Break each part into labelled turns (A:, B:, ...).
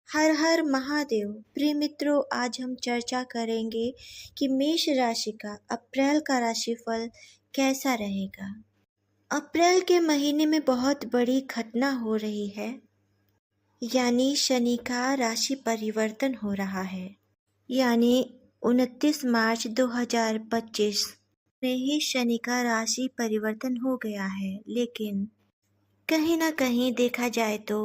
A: हर हर महादेव। प्रिय मित्रों, आज हम चर्चा करेंगे कि मेष राशि का अप्रैल का राशिफल कैसा रहेगा। अप्रैल के महीने में बहुत बड़ी घटना हो रही है, यानी शनि का राशि परिवर्तन हो रहा है। यानी 29 मार्च 2025 में ही शनि का राशि परिवर्तन हो गया है। लेकिन कहीं ना कहीं देखा जाए तो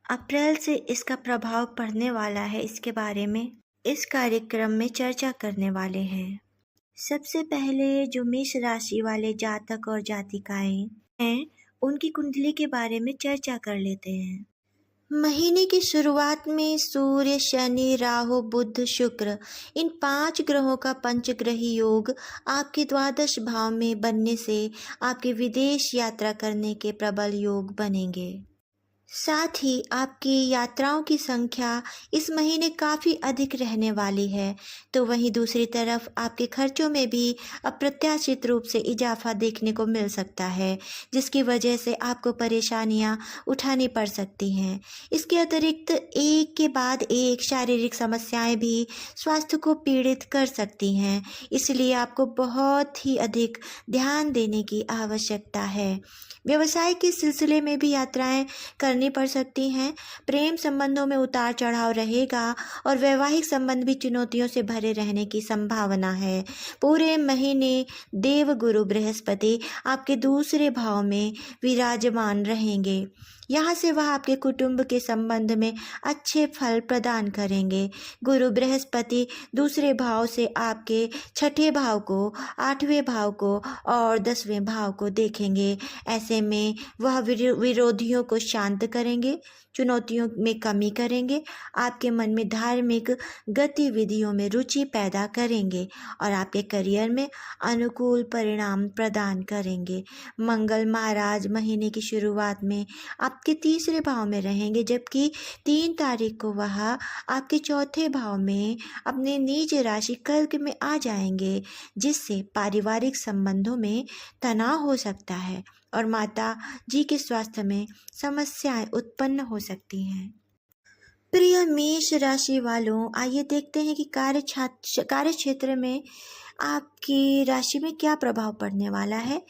A: अप्रैल से इसका प्रभाव पड़ने वाला है। इसके बारे में इस कार्यक्रम में चर्चा करने वाले हैं। सबसे पहले जो मेष राशि वाले जातक और जातिकाएं हैं, उनकी कुंडली के बारे में चर्चा कर लेते हैं। महीने की शुरुआत में सूर्य, शनि, राहु, बुध, शुक्र, इन 5 ग्रहों का पंचग्रही योग आपके द्वादश भाव में बनने से आपके विदेश यात्रा करने के प्रबल योग बनेंगे। साथ ही आपकी यात्राओं की संख्या इस महीने काफ़ी अधिक रहने वाली है। तो वहीं दूसरी तरफ आपके खर्चों में भी अप्रत्याशित रूप से इजाफा देखने को मिल सकता है, जिसकी वजह से आपको परेशानियां उठानी पड़ सकती हैं। इसके अतिरिक्त एक के बाद एक शारीरिक समस्याएं भी स्वास्थ्य को पीड़ित कर सकती हैं, इसलिए आपको बहुत ही अधिक ध्यान देने की आवश्यकता है। व्यवसाय के सिलसिले में भी यात्राएं करनी पड़ सकती हैं। प्रेम संबंधों में उतार चढ़ाव रहेगा और वैवाहिक संबंध भी चुनौतियों से भरे रहने की संभावना है। पूरे महीने देव गुरु बृहस्पति आपके दूसरे भाव में विराजमान रहेंगे। यहाँ से वह आपके कुटुंब के संबंध में अच्छे फल प्रदान करेंगे। गुरु बृहस्पति दूसरे भाव से आपके छठे भाव को, आठवें भाव को और 10वें भाव को देखेंगे। ऐसे में वह विरोधियों को शांत करेंगे, चुनौतियों में कमी करेंगे, आपके मन में धार्मिक गतिविधियों में रुचि पैदा करेंगे और आपके करियर में अनुकूल परिणाम प्रदान करेंगे। मंगल महाराज महीने की शुरुआत में आपके तीसरे भाव में रहेंगे, जबकि 3 तारीख को वह आपके चौथे भाव में अपने नीच राशि कर्क में आ जाएंगे, जिससे पारिवारिक संबंधों में तनाव हो सकता है और माता जी के स्वास्थ्य में समस्याएं उत्पन्न हो सकती हैं। प्रिय मेष राशि वालों, आइए देखते हैं कि कार्य क्षेत्र में आपकी राशि में क्या प्रभाव पड़ने वाला है।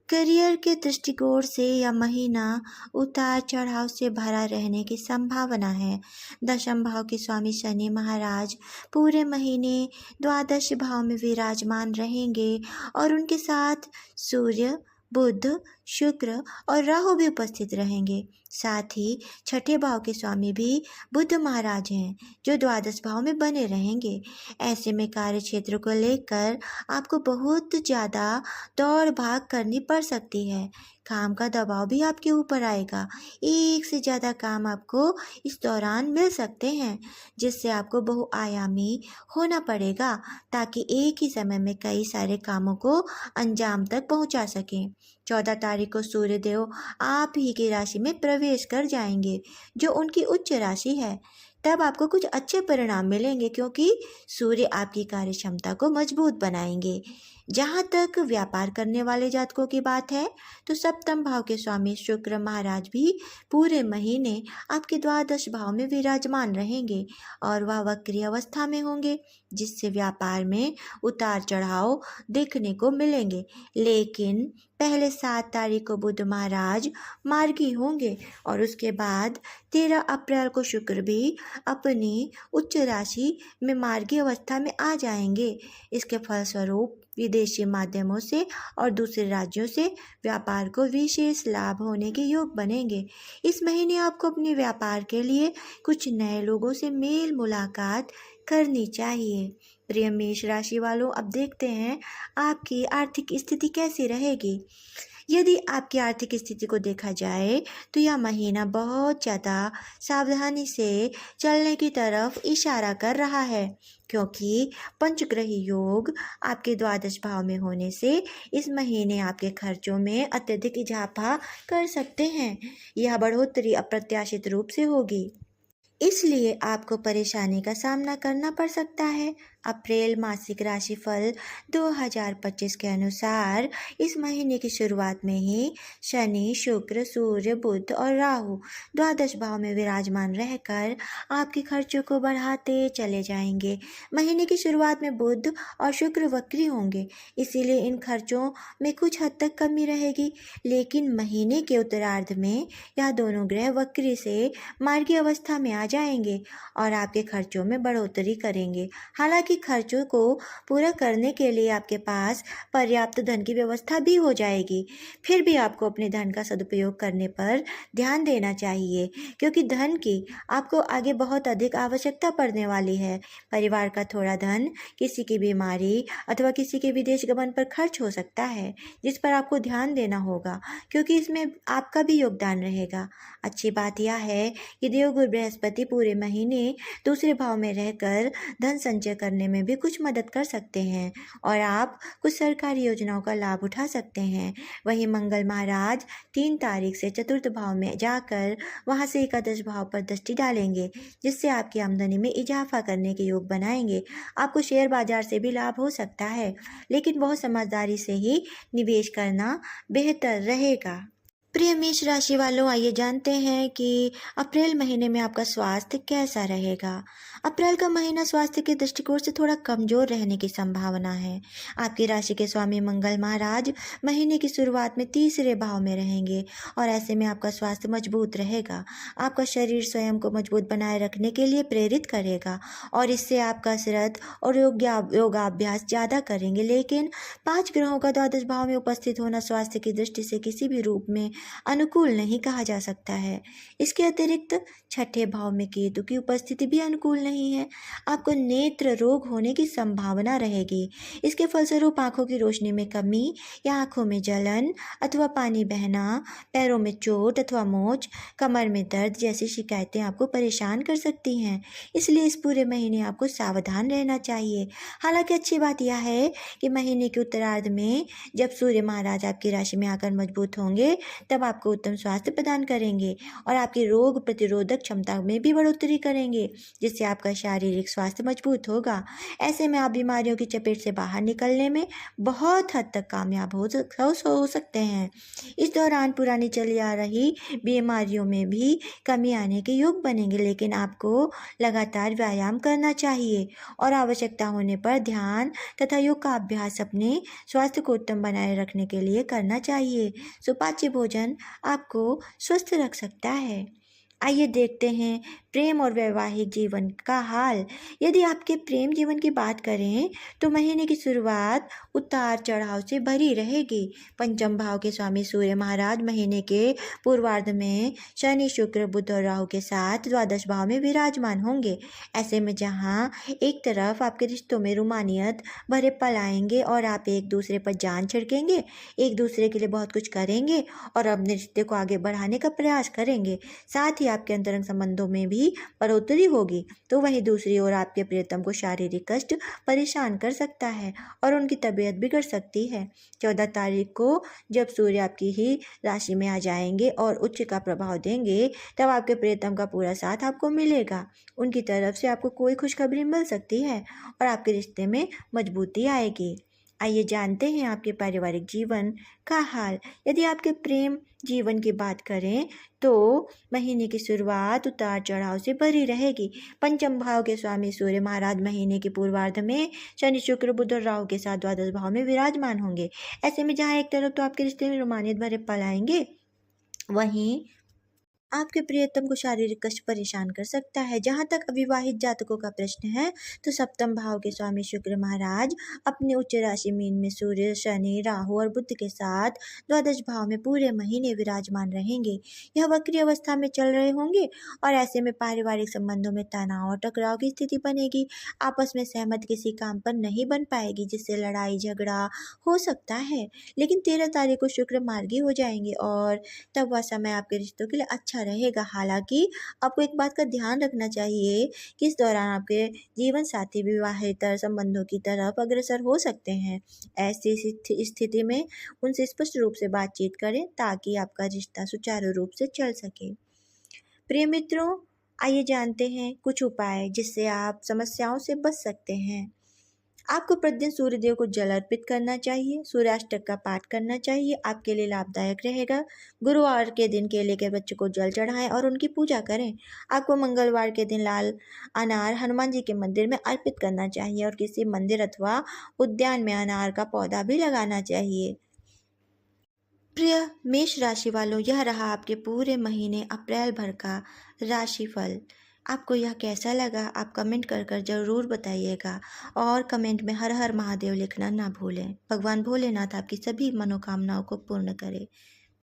A: करियर के दृष्टिकोण से यह महीना उतार चढ़ाव से भरा रहने की संभावना है। दशम भाव के स्वामी शनि महाराज पूरे महीने द्वादश भाव में विराजमान रहेंगे और उनके साथ सूर्य, बुध, शुक्र और राहु भी उपस्थित रहेंगे। साथ ही छठे भाव के स्वामी भी बुध महाराज हैं, जो द्वादश भाव में बने रहेंगे। ऐसे में कार्य क्षेत्र को लेकर आपको बहुत ज़्यादा दौड़ भाग करनी पड़ सकती है। काम का दबाव भी आपके ऊपर आएगा। एक से ज़्यादा काम आपको इस दौरान मिल सकते हैं, जिससे आपको बहुआयामी होना पड़ेगा ताकि एक ही समय में कई सारे कामों को अंजाम तक पहुंचा सकें। 14 तारीख को सूर्यदेव आप ही की राशि में प्रवेश कर जाएंगे, जो उनकी उच्च राशि है। तब आपको कुछ अच्छे परिणाम मिलेंगे, क्योंकि सूर्य आपकी कार्य क्षमता को मजबूत बनाएंगे। जहाँ तक व्यापार करने वाले जातकों की बात है, तो सप्तम भाव के स्वामी शुक्र महाराज भी पूरे महीने आपके द्वादश भाव में विराजमान रहेंगे और वह वक्री अवस्था में होंगे, जिससे व्यापार में उतार चढ़ाव देखने को मिलेंगे। लेकिन पहले 7 तारीख को बुध महाराज मार्गी होंगे और उसके बाद 13 अप्रैल को शुक्र भी अपनी उच्च राशि में मार्गी अवस्था में आ जाएंगे। इसके फलस्वरूप विदेशी माध्यमों से और दूसरे राज्यों से व्यापार को विशेष लाभ होने के योग बनेंगे। इस महीने आपको अपने व्यापार के लिए कुछ नए लोगों से मेल मुलाकात करनी चाहिए। प्रिय मेष राशि वालों, अब देखते हैं आपकी आर्थिक स्थिति कैसी रहेगी। यदि आपकी आर्थिक स्थिति को देखा जाए तो यह महीना बहुत ज़्यादा सावधानी से चलने की तरफ इशारा कर रहा है, क्योंकि पंचग्रही योग आपके द्वादश भाव में होने से इस महीने आपके खर्चों में अत्यधिक इजाफा कर सकते हैं। यह बढ़ोतरी अप्रत्याशित रूप से होगी। इसलिए आपको परेशानी का सामना करना पड़ सकता है। अप्रैल मासिक राशिफल 2025 के अनुसार इस महीने की शुरुआत में ही शनि, शुक्र, सूर्य, बुध और राहु द्वादश भाव में विराजमान रहकर आपके खर्चों को बढ़ाते चले जाएंगे। महीने की शुरुआत में बुध और शुक्र वक्री होंगे, इसीलिए इन खर्चों में कुछ हद तक कमी रहेगी। लेकिन महीने के उत्तरार्ध में यह दोनों ग्रह वक्री से मार्गी अवस्था में आ जाएंगे और आपके खर्चों में बढ़ोतरी करेंगे। हालांकि खर्चों को पूरा करने के लिए आपके पास पर्याप्त धन की व्यवस्था भी हो जाएगी, फिर भी आपको अपने धन का सदुपयोग करने पर ध्यान देना चाहिए, क्योंकि धन की आपको आगे बहुत अधिक आवश्यकता पड़ने वाली है। परिवार का थोड़ा धन किसी की बीमारी अथवा किसी के विदेश गमन पर खर्च हो सकता है, जिस पर आपको ध्यान देना होगा, क्योंकि इसमें आपका भी योगदान रहेगा। अच्छी बात यह है कि देवगुरु बृहस्पति पूरे महीने दूसरे भाव में रहकर धन संचय करने में भी कुछ मदद कर सकते हैं और आप कुछ सरकारी योजनाओं का लाभ उठा सकते हैं। वहीं मंगल महाराज 3 तारीख से चतुर्थ भाव में जाकर वहां से एकादश भाव पर दृष्टि डालेंगे, जिससे आपकी आमदनी में इजाफा करने के योग बनाएंगे। आपको शेयर बाजार से भी लाभ हो सकता है, लेकिन बहुत समझदारी से ही निवेश करना बेहतर रहेगा। प्रिय मेष राशि वालों, आइए जानते हैं कि अप्रैल महीने में आपका स्वास्थ्य कैसा रहेगा। अप्रैल का महीना स्वास्थ्य के दृष्टिकोण से थोड़ा कमजोर रहने की संभावना है। आपकी राशि के स्वामी मंगल महाराज महीने की शुरुआत में तीसरे भाव में रहेंगे और ऐसे में आपका स्वास्थ्य मजबूत रहेगा। आपका शरीर स्वयं को मजबूत बनाए रखने के लिए प्रेरित करेगा और इससे आप कसरत और योगाभ्यास ज़्यादा करेंगे। लेकिन 5 ग्रहों का द्वादश भाव में उपस्थित होना स्वास्थ्य की दृष्टि से किसी भी रूप में अनुकूल नहीं कहा जा सकता है। इसके अतिरिक्त छठे भाव में केतु की उपस्थिति भी अनुकूल नहीं है। आपको नेत्र रोग होने की संभावना रहेगी। इसके फलस्वरूप आंखों की रोशनी में कमी या आंखों में जलन अथवा पानी बहना, पैरों में चोट अथवा मोच, कमर में दर्द जैसी शिकायतें आपको परेशान कर सकती हैं। इसलिए इस पूरे महीने आपको सावधान रहना चाहिए। हालांकि अच्छी बात यह है कि महीने के उत्तरार्ध में जब सूर्य महाराज आपकी राशि में आकर मजबूत होंगे, तब आपको उत्तम स्वास्थ्य प्रदान करेंगे और आपकी रोग प्रतिरोधक क्षमता में भी बढ़ोतरी करेंगे, जिससे आपका शारीरिक स्वास्थ्य मजबूत होगा। ऐसे में आप बीमारियों की चपेट से बाहर निकलने में बहुत हद तक कामयाब हो सकते हैं। इस दौरान पुरानी चली आ रही बीमारियों में भी कमी आने के योग बनेंगे, लेकिन आपको लगातार व्यायाम करना चाहिए और आवश्यकता होने पर ध्यान तथा योग का अभ्यास अपने स्वास्थ्य को उत्तम बनाए रखने के लिए करना चाहिए। सुपाच्य भोजन आपको स्वस्थ रख सकता है। आइए देखते हैं प्रेम और वैवाहिक जीवन का हाल। यदि आपके प्रेम जीवन की बात करें तो महीने की शुरुआत उतार चढ़ाव से भरी रहेगी। पंचम भाव के स्वामी सूर्य महाराज महीने के पूर्वार्ध में शनि, शुक्र, बुध और राहु के साथ द्वादश भाव में विराजमान होंगे। ऐसे में जहां एक तरफ आपके रिश्तों में रोमानियत भरे पल आएंगे और आप एक दूसरे पर जान छिड़केंगे, एक दूसरे के लिए बहुत कुछ करेंगे और अपने रिश्ते को आगे बढ़ाने का प्रयास करेंगे, साथ ही आपके अंतरंग संबंधों में भी बढ़ोतरी होगी, तो वहीं दूसरी ओर आपके प्रियतम को शारीरिक कष्ट परेशान कर सकता है और उनकी तबीयत बिगड़ सकती है। 14 तारीख को जब सूर्य आपकी ही राशि में आ जाएंगे और उच्च का प्रभाव देंगे, तब आपके प्रियतम का पूरा साथ आपको मिलेगा। उनकी तरफ से आपको कोई खुशखबरी मिल सकती है और आपके रिश्ते में मजबूती आएगी। आइए जानते हैं आपके पारिवारिक जीवन का हाल। यदि आपके प्रेम जीवन की बात करें तो महीने की शुरुआत उतार चढ़ाव से भरी रहेगी। पंचम भाव के स्वामी सूर्य महाराज महीने के पूर्वार्ध में शनि, शुक्र, बुध और राहु के साथ द्वादश भाव में विराजमान होंगे। ऐसे में जहाँ एक तरफ तो आपके रिश्ते में रोमानियत भरे पल आएंगे, वहीं आपके प्रियतम को शारीरिक कष्ट परेशान कर सकता है। जहाँ तक अविवाहित जातकों का प्रश्न है तो सप्तम भाव के स्वामी शुक्र महाराज अपने उच्च राशि मीन में सूर्य, शनि, राहु और बुध के साथ द्वादश भाव में पूरे महीने विराजमान रहेंगे। यह वक्री अवस्था में चल रहे होंगे और ऐसे में पारिवारिक संबंधों में तनाव और टकराव की स्थिति बनेगी। आपस में सहमत किसी काम पर नहीं बन पाएगी, जिससे लड़ाई झगड़ा हो सकता है। लेकिन 13 तारीख को शुक्र मार्गी हो जाएंगे और तब वह समय आपके रिश्तों के लिए अच्छा रहेगा। हालांकि आपको एक बात का ध्यान रखना चाहिए कि इस दौरान आपके जीवन साथी विवाहेतर संबंधों की तरफ अग्रसर हो सकते हैं। ऐसी स्थिति में उनसे स्पष्ट रूप से बातचीत करें ताकि आपका रिश्ता सुचारू रूप से चल सके। प्रिय मित्रों, आइए जानते हैं कुछ उपाय जिससे आप समस्याओं से बच सकते हैं। आपको प्रतिदिन सूर्यदेव को जल अर्पित करना चाहिए, सूर्याष्टक का पाठ करना चाहिए, आपके लिए लाभदायक रहेगा। गुरुवार के दिन केले के बच्चे को जल चढ़ाएं और उनकी पूजा करें। आपको मंगलवार के दिन लाल अनार हनुमान जी के मंदिर में अर्पित करना चाहिए और किसी मंदिर अथवा उद्यान में अनार का पौधा भी लगाना चाहिए। प्रिय मेष राशि वालों, यह रहा आपके पूरे महीने अप्रैल भर का राशिफल। आपको यह कैसा लगा आप कमेंट कर कर ज़रूर बताइएगा और कमेंट में हर हर महादेव लिखना ना भूलें। भगवान भोलेनाथ आपकी सभी मनोकामनाओं को पूर्ण करे।